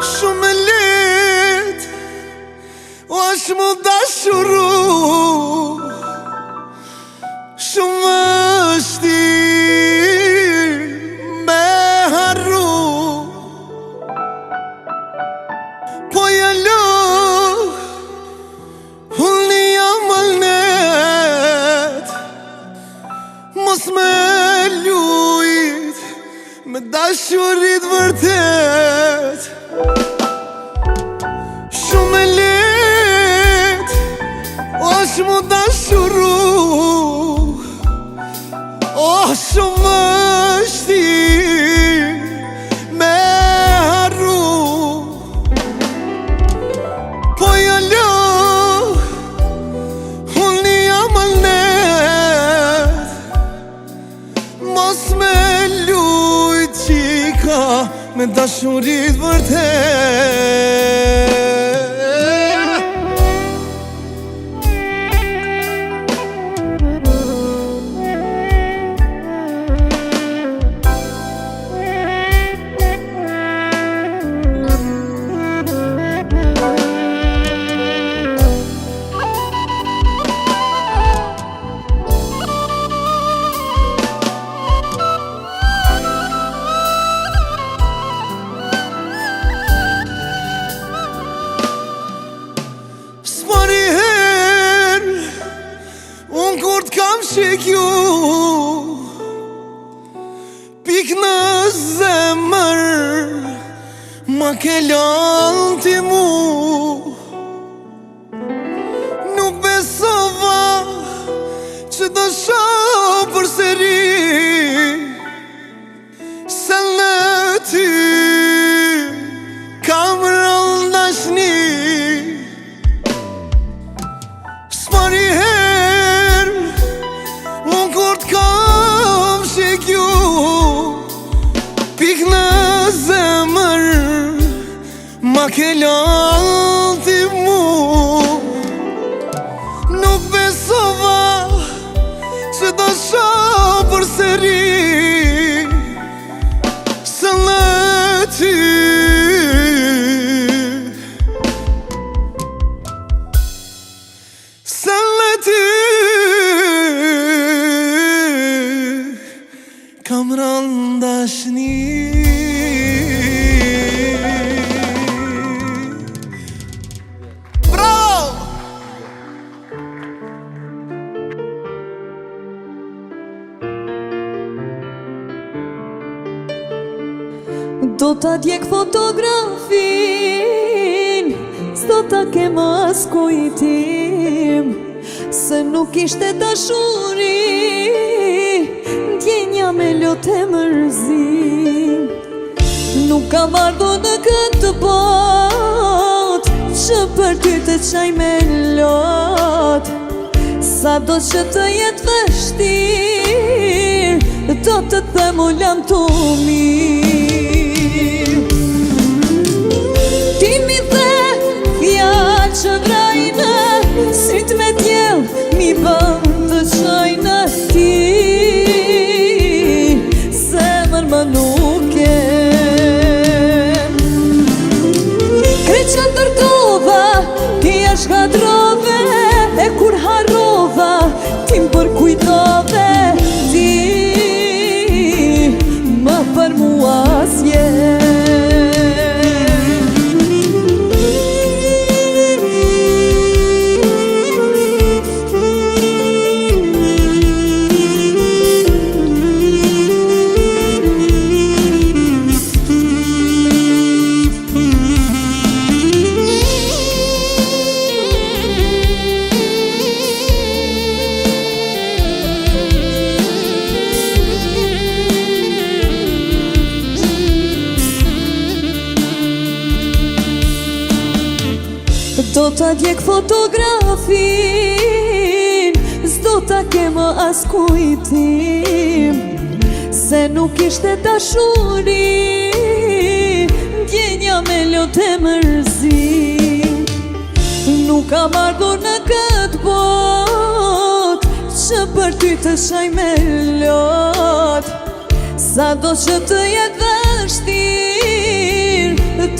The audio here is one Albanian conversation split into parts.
Shumë let o është më dashuru, shumë vështir me harru. Po jalo unë jam malnet, mos me lujt me dashurit vërtet. Shumë let është më dashuru, shumë vështir me harru. Po jalo unë jam malnet, mos me lujt qika me dashurit vërtet. Shikju pik në zemër, ma ke lanë ti mu. Nuk besova që do shoh përsëri se në ty kam rënë dashni. S'mari pik në zemër, ma ke lanë ti mu. Nuk besova që do shoh përsëri se në ty kam rënë dashni. Do ta djek fotografin, s'do ta kem as kujtim, se nuk ishte dashuri, ndjenja me lot e mërzim. Nuk kam ardhur në këtë bot që për ty të qaj me lot. Sa do që të jetë vështir, do të them u lam të mirë. Ti mi the fjallë që vrajnë, syt me djel mi bën të qajnë. Ti zemër më nuk e kre që ndërtova, ti a shkadrove, e kur harrova, ti më përkujtove. Ti më për mua s'je. Do ta djek fotografin, s'do ta kem as kujtim, se nuk ishte dashuri, ndjenja me lot e mërzim. Nuk kam ardhur në këtë bot që për ty të shaj me lot. Sa do që të jetë vështir,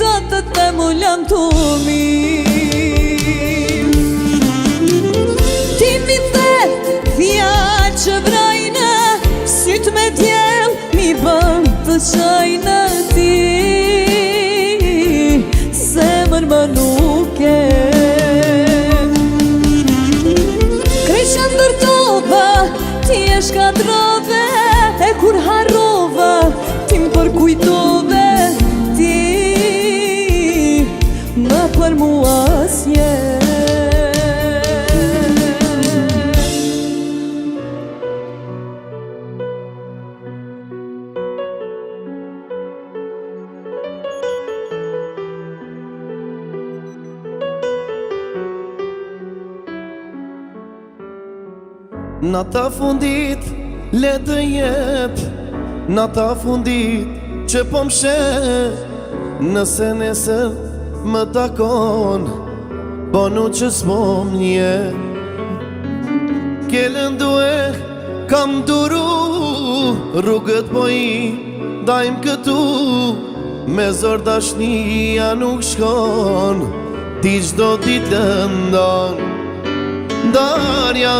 do të më lam të mirë. Ti mi the fjallë që vrajnë, sytë me djel mi bëm të qajnë. Ti zemër më nuk e Krisha ndërtova, ti e shkadrove, e kur harrova, ti më përkujtove. Ti më për mua s'je. Nata fundit le të jep, nata fundit që po m'she, nëse nesër më takon, po nu që s'po m'nje. Kelen due kam duru, rrugët po i dajmë këtu, me zor dashnia nuk shkon, ti çdo ditë lëndon. Ndarja,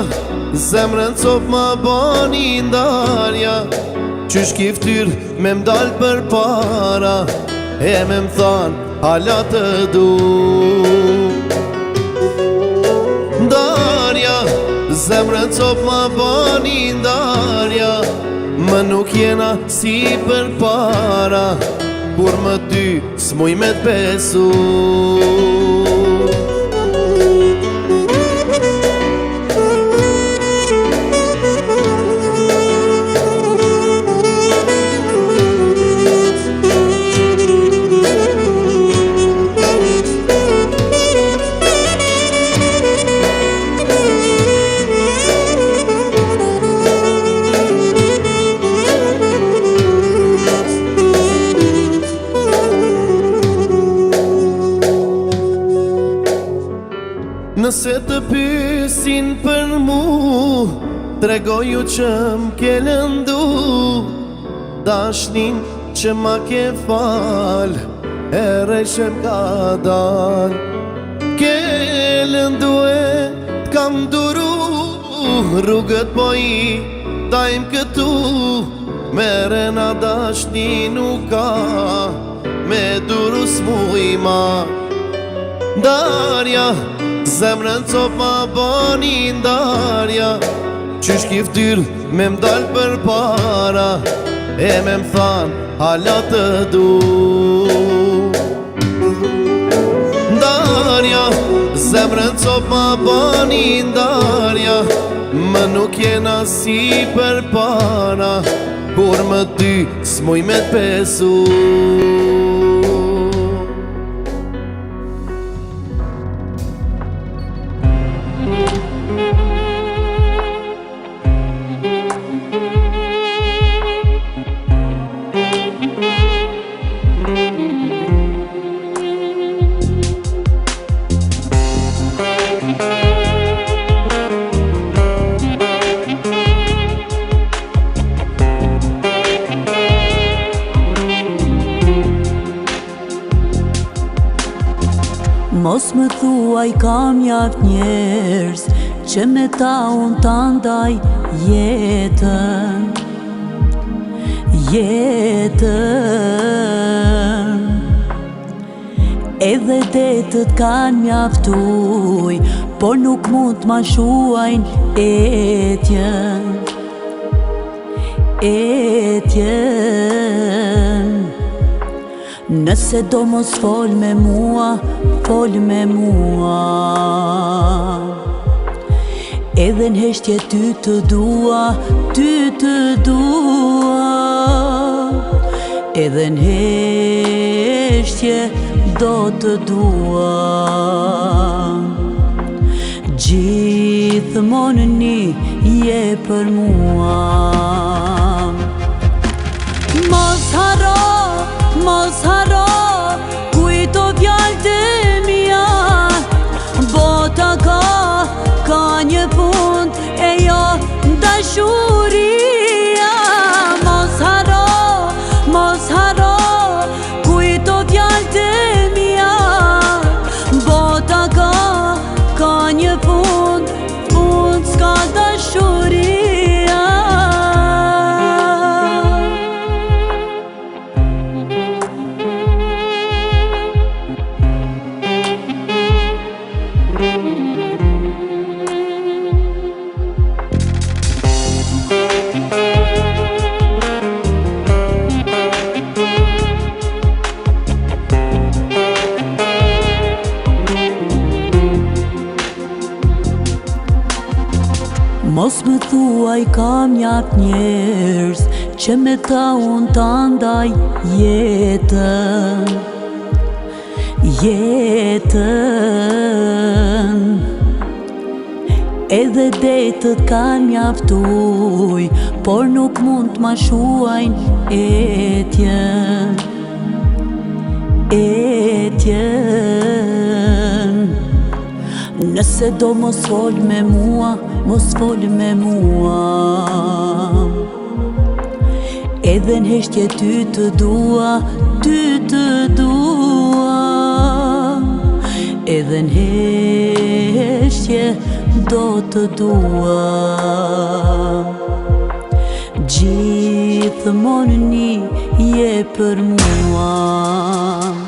zemrën cop ma bani ndarja, qysh ki ftyr me m'dal për para, e me m'than hala të du. Ndarja, zemrën cop ma bani ndarja, më nuk jena si për para, kur më ty s'muj me t'besu. Nëse të pysin për mu, tregoju që m'ke lëndu, dashnin që ma ke fal, e rejshem ka dal. Ke lëndu e t'kam duru, rrugët po i dajmë këtu, mere na dashni nuk ka, me duru s'muj ma. Ndarja, zemrën cop ma bani ndarja, qysh ki ftyr me m'dal për para, e me m'than hala të du. Ndarja, zemrën cop ma bani ndarja, më nuk jena si për para, kur më ty s'muj me t'besu. Mos më thuaj kam jaft njerëz, që me ta unë t'andaj jetën. Edhe detët kanë mjaftuj, por nuk mund t'ma shuajnë etjen. Nëse do mos fol me mua, fol me mua. Edhe n'heshtje ty të dua, edhe n'heshtje do të dua. Gjithmonë një je për mua. Mos haro, kujto fjallët e mia. Bota ka një fund, e jo dashuria. Mos haro, kujto fjallët e mia. Mos më thuaj kam njat njerëz që me ta unë ta ndaj jetën. Edhe detët kanë mjaftuj, por nuk mund t'ma shuajnë etjen. Nëse do mos fol me mua, mos fol me mua. Edhe n'heshtje ty të dua, edhe n'heshtje do të dua. Gjithmonë një je për mua.